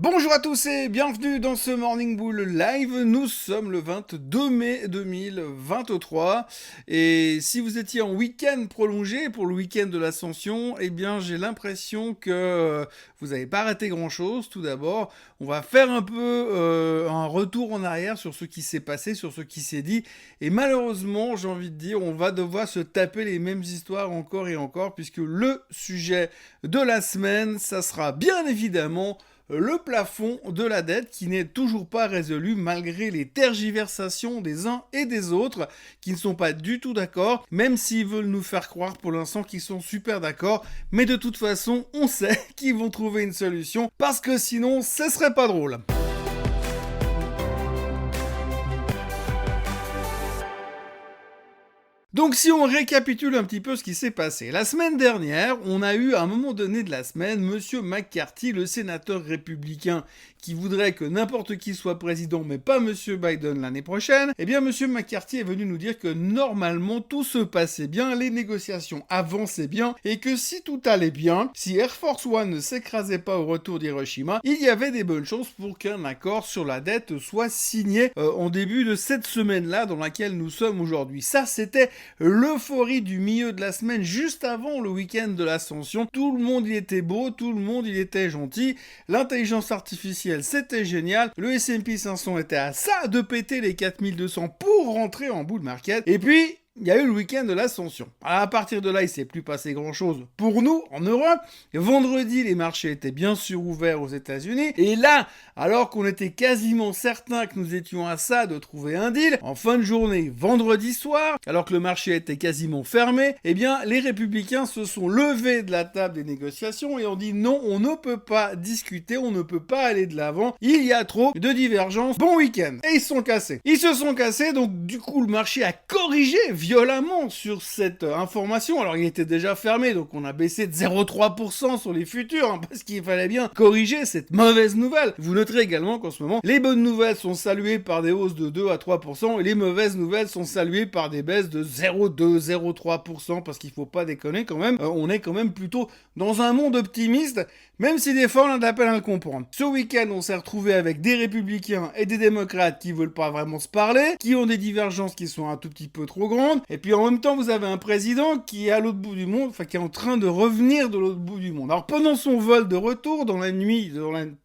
Bonjour à tous et bienvenue dans ce Morning Bull Live. Nous sommes le 22 mai 2023 et si vous étiez en week-end prolongé pour le week-end de l'Ascension, eh bien j'ai l'impression que vous n'avez pas raté grand-chose. Tout d'abord, on va faire un peu un retour en arrière sur ce qui s'est passé, sur ce qui s'est dit et malheureusement, j'ai envie de dire, on va devoir se taper les mêmes histoires encore et encore puisque le sujet de la semaine, ça sera bien évidemment le plafond de la dette qui n'est toujours pas résolu malgré les tergiversations des uns et des autres qui ne sont pas du tout d'accord, même s'ils veulent nous faire croire pour l'instant qu'ils sont super d'accord, mais de toute façon on sait qu'ils vont trouver une solution parce que sinon ce serait pas drôle. Donc si on récapitule un petit peu ce qui s'est passé, la semaine dernière, on a eu à un moment donné de la semaine, Monsieur McCarthy, le sénateur républicain qui voudrait que n'importe qui soit président, mais pas Monsieur Biden l'année prochaine, eh bien Monsieur McCarthy est venu nous dire que normalement tout se passait bien, les négociations avançaient bien, et que si tout allait bien, si Air Force One ne s'écrasait pas au retour d'Hiroshima, il y avait des bonnes chances pour qu'un accord sur la dette soit signé en début de cette semaine-là dans laquelle nous sommes aujourd'hui. Ça, c'était l'euphorie du milieu de la semaine, juste avant le week-end de l'Ascension. Tout le monde y était beau, tout le monde y était gentil, l'intelligence artificielle c'était génial, le S&P 500 était à ça de péter les 4200 pour rentrer en bull market, et puis il y a eu le week-end de l'Ascension. À partir de là, il s'est plus passé grand-chose pour nous, en Europe. Vendredi, les marchés étaient bien sûr ouverts aux États-Unis. Et là, alors qu'on était quasiment certain que nous étions à ça de trouver un deal, en fin de journée, vendredi soir, alors que le marché était quasiment fermé, eh bien, les républicains se sont levés de la table des négociations et ont dit non, on ne peut pas discuter, on ne peut pas aller de l'avant, il y a trop de divergences. Bon week-end. Et ils se sont cassés. Ils se sont cassés, donc du coup, le marché a corrigé violemment sur cette information. Alors il était déjà fermé, donc on a baissé de 0,3% sur les futurs, hein, parce qu'il fallait bien corriger cette mauvaise nouvelle. Vous noterez également qu'en ce moment, les bonnes nouvelles sont saluées par des hausses de 2 à 3%, et les mauvaises nouvelles sont saluées par des baisses de 0,2, 0,3%, parce qu'il faut pas déconner quand même, on est quand même plutôt dans un monde optimiste, même si des fois on a de la peine à le comprendre. Ce week-end, on s'est retrouvé avec des républicains et des démocrates qui veulent pas vraiment se parler, qui ont des divergences qui sont un tout petit peu trop grandes, et puis en même temps, vous avez un président qui est à l'autre bout du monde, enfin qui est en train de revenir de l'autre bout du monde. Alors pendant son vol de retour, dans la nuit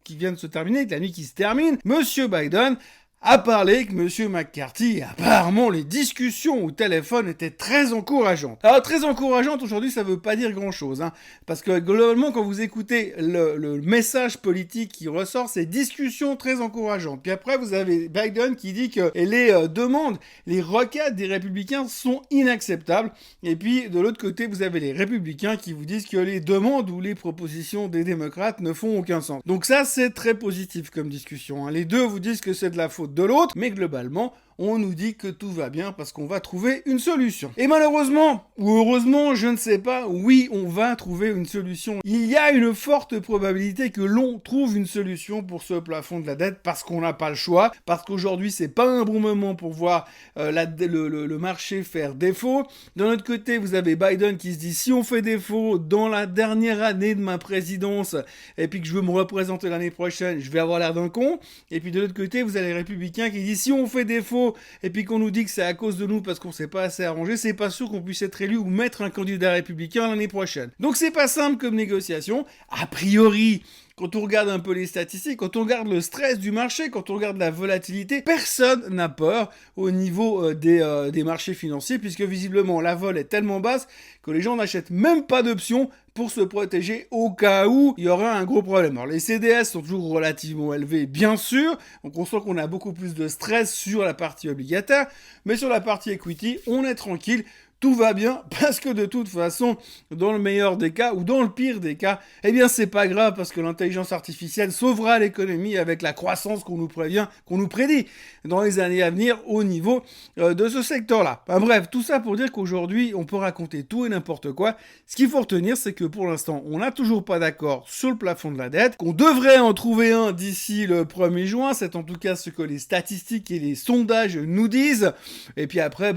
qui vient de se terminer, la nuit qui se termine, Monsieur Biden a parlé avec Monsieur McCarthy et apparemment les discussions au téléphone étaient très encourageantes. Alors très encourageantes aujourd'hui ça veut pas dire grand chose, hein, parce que globalement quand vous écoutez le message politique qui ressort, c'est discussions très encourageantes. Puis après vous avez Biden qui dit que les demandes, les requêtes des républicains sont inacceptables. Et puis de l'autre côté vous avez les républicains qui vous disent que les demandes ou les propositions des démocrates ne font aucun sens. Donc ça c'est très positif comme discussion, hein. Les deux vous disent que c'est de la faute de l'autre, mais globalement, on nous dit que tout va bien parce qu'on va trouver une solution. Et malheureusement, ou heureusement, je ne sais pas, oui, on va trouver une solution. Il y a une forte probabilité que l'on trouve une solution pour ce plafond de la dette parce qu'on n'a pas le choix, parce qu'aujourd'hui, c'est pas un bon moment pour voir le marché faire défaut. D'un autre côté, vous avez Biden qui se dit si on fait défaut dans la dernière année de ma présidence et puis que je veux me représenter l'année prochaine, je vais avoir l'air d'un con. Et puis de l'autre côté, vous avez les républicains qui disent si on fait défaut et puis qu'on nous dit que c'est à cause de nous parce qu'on s'est pas assez arrangé, c'est pas sûr qu'on puisse être élu ou mettre un candidat républicain l'année prochaine. Donc c'est pas simple comme négociation. A priori, quand on regarde un peu les statistiques, quand on regarde le stress du marché, quand on regarde la volatilité, personne n'a peur au niveau des marchés financiers, puisque visiblement la vol est tellement basse que les gens n'achètent même pas d'options pour se protéger au cas où il y aura un gros problème. Alors les CDS sont toujours relativement élevés, bien sûr, donc on sent qu'on a beaucoup plus de stress sur la partie obligataire, mais sur la partie equity, on est tranquille. Tout va bien parce que de toute façon, dans le meilleur des cas ou dans le pire des cas, eh bien c'est pas grave parce que l'intelligence artificielle sauvera l'économie avec la croissance qu'on nous prédit dans les années à venir au niveau de ce secteur-là. Enfin, bref, tout ça pour dire qu'aujourd'hui, on peut raconter tout et n'importe quoi. Ce qu'il faut retenir, c'est que pour l'instant, on n'a toujours pas d'accord sur le plafond de la dette, qu'on devrait en trouver un d'ici le 1er juin, c'est en tout cas ce que les statistiques et les sondages nous disent. Et puis après,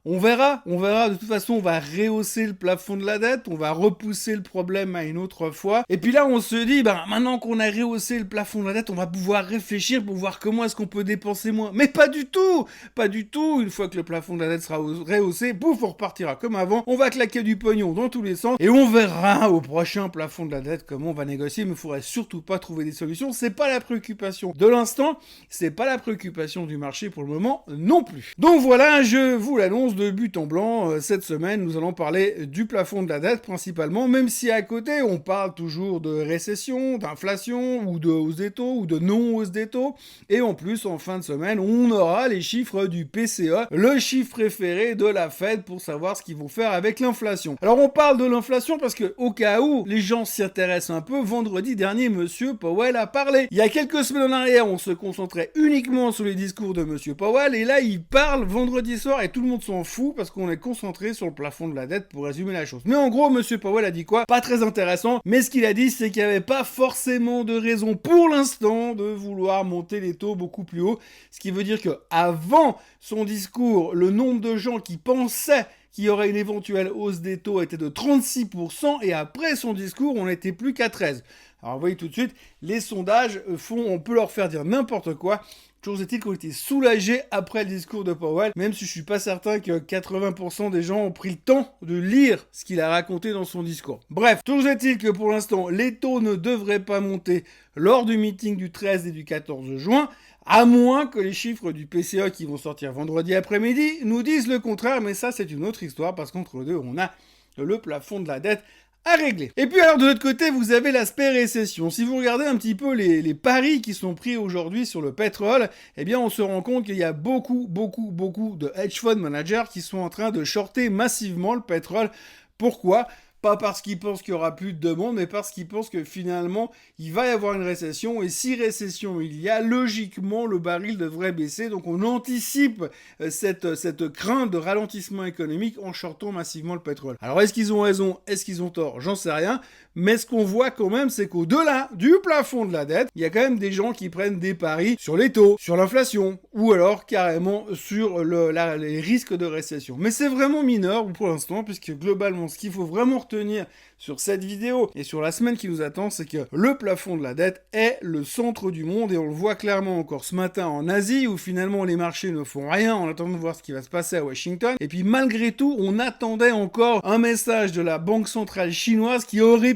On verra, de toute façon on va rehausser le plafond de la dette, on va repousser le problème à une autre fois, et puis là on se dit, maintenant qu'on a rehaussé le plafond de la dette, on va pouvoir réfléchir pour voir comment est-ce qu'on peut dépenser moins. Mais pas du tout, une fois que le plafond de la dette sera rehaussé, pouf, on repartira comme avant, on va claquer du pognon dans tous les sens, et on verra au prochain plafond de la dette comment on va négocier, mais il faudrait surtout pas trouver des solutions, c'est pas la préoccupation de l'instant, c'est pas la préoccupation du marché pour le moment non plus. Donc voilà, je vous l'annonce de but en blanc, cette semaine nous allons parler du plafond de la dette principalement, même si à côté on parle toujours de récession, d'inflation, ou de hausse des taux, ou de non-hausse des taux, et en plus en fin de semaine on aura les chiffres du PCE, le chiffre préféré de la Fed pour savoir ce qu'ils vont faire avec l'inflation. Alors on parle de l'inflation parce que au cas où les gens s'y intéressent un peu, vendredi dernier Monsieur Powell a parlé. Il y a quelques semaines en arrière on se concentrait uniquement sur les discours de Monsieur Powell, et là il parle vendredi soir et tout le monde s'en fout parce qu'on est concentré sur le plafond de la dette pour résumer la chose. Mais en gros, Monsieur Powell a dit quoi? Pas très intéressant, mais ce qu'il a dit, c'est qu'il n'y avait pas forcément de raison pour l'instant de vouloir monter les taux beaucoup plus haut, ce qui veut dire que avant son discours, le nombre de gens qui pensaient qu'il y aurait une éventuelle hausse des taux était de 36%, et après son discours, on n'était plus qu'à 13%. Alors vous voyez tout de suite, les sondages on peut leur faire dire n'importe quoi. Toujours est-il qu'on était soulagés après le discours de Powell, même si je suis pas certain que 80% des gens ont pris le temps de lire ce qu'il a raconté dans son discours. Bref, toujours est-il que pour l'instant, les taux ne devraient pas monter lors du meeting du 13 et du 14 juin, à moins que les chiffres du PCE qui vont sortir vendredi après-midi nous disent le contraire, mais ça c'est une autre histoire, parce qu'entre deux, on a le plafond de la dette à régler. Et puis alors de l'autre côté, vous avez l'aspect récession. Si vous regardez un petit peu les paris qui sont pris aujourd'hui sur le pétrole, eh bien on se rend compte qu'il y a beaucoup de hedge fund managers qui sont en train de shorter massivement le pétrole. Pourquoi ? Pas parce qu'ils pensent qu'il y aura plus de demande, mais parce qu'ils pensent que finalement, il va y avoir une récession, et si récession il y a, logiquement, le baril devrait baisser. Donc on anticipe cette crainte de ralentissement économique en shortant massivement le pétrole. Alors est-ce qu'ils ont raison? Est-ce qu'ils ont tort? J'en sais rien. Mais ce qu'on voit quand même, c'est qu'au-delà du plafond de la dette, il y a quand même des gens qui prennent des paris sur les taux, sur l'inflation, ou alors carrément sur les risques de récession. Mais c'est vraiment mineur pour l'instant, puisque globalement, ce qu'il faut vraiment retenir sur cette vidéo et sur la semaine qui nous attend, c'est que le plafond de la dette est le centre du monde, et on le voit clairement encore ce matin en Asie, où finalement les marchés ne font rien en attendant de voir ce qui va se passer à Washington. Et puis malgré tout, on attendait encore un message de la Banque centrale chinoise qui aurait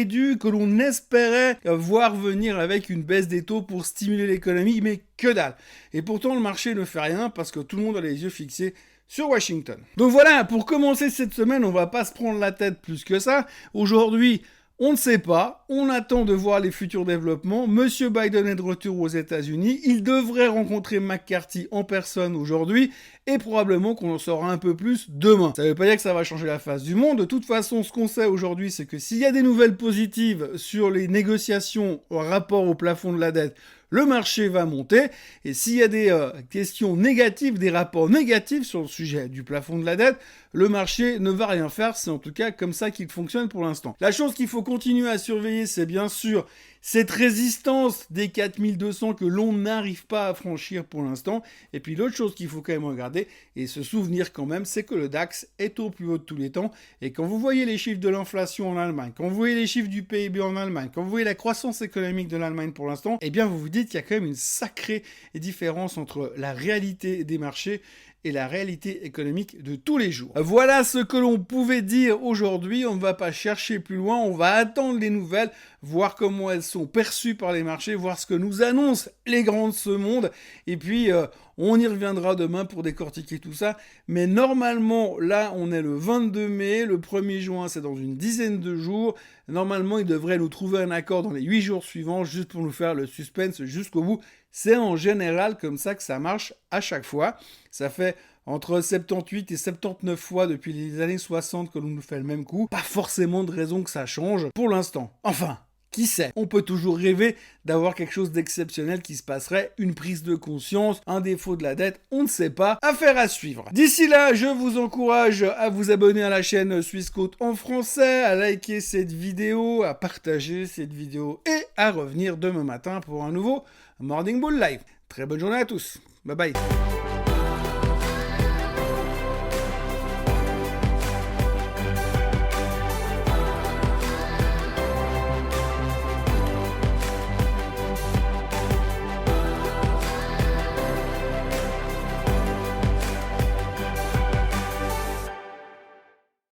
dû, que l'on espérait voir venir avec une baisse des taux pour stimuler l'économie, mais que dalle. Et pourtant le marché ne fait rien parce que tout le monde a les yeux fixés sur Washington. Donc voilà, pour commencer cette semaine, on va pas se prendre la tête plus que ça. Aujourd'hui, on ne sait pas, on attend de voir les futurs développements. Monsieur Biden est de retour aux États-Unis, il devrait rencontrer McCarthy en personne aujourd'hui, et probablement qu'on en saura un peu plus demain. Ça veut pas dire que ça va changer la face du monde. De toute façon, ce qu'on sait aujourd'hui, c'est que s'il y a des nouvelles positives sur les négociations au rapport au plafond de la dette, le marché va monter, et s'il y a des questions négatives, des rapports négatifs sur le sujet du plafond de la dette, le marché ne va rien faire. C'est en tout cas comme ça qu'il fonctionne pour l'instant. La chose qu'il faut continuer à surveiller, c'est bien sûr cette résistance des 4200 que l'on n'arrive pas à franchir pour l'instant. Et puis l'autre chose qu'il faut quand même regarder et se souvenir quand même, c'est que le DAX est au plus haut de tous les temps. Et quand vous voyez les chiffres de l'inflation en Allemagne, quand vous voyez les chiffres du PIB en Allemagne, quand vous voyez la croissance économique de l'Allemagne pour l'instant, eh bien vous vous dites qu'il y a quand même une sacrée différence entre la réalité des marchés et la réalité économique de tous les jours. Voilà ce que l'on pouvait dire aujourd'hui. On ne va pas chercher plus loin, on va attendre les nouvelles, voir comment elles sont perçues par les marchés, voir ce que nous annoncent les grands de ce monde, et puis on y reviendra demain pour décortiquer tout ça. Mais normalement, là, on est le 22 mai, le 1er juin, c'est dans une dizaine de jours. Normalement, ils devraient nous trouver un accord dans les 8 jours suivants, juste pour nous faire le suspense jusqu'au bout. C'est en général comme ça que ça marche à chaque fois. Ça fait entre 78 et 79 fois depuis les années 60 que l'on nous fait le même coup. Pas forcément de raison que ça change pour l'instant. Enfin, qui sait? On peut toujours rêver d'avoir quelque chose d'exceptionnel qui se passerait, une prise de conscience, un défaut de la dette, on ne sait pas. Affaire à suivre. D'ici là, je vous encourage à vous abonner à la chaîne Swissquote en français, à liker cette vidéo, à partager cette vidéo et à revenir demain matin pour un nouveau Morning Bull Live. Très bonne journée à tous. Bye bye.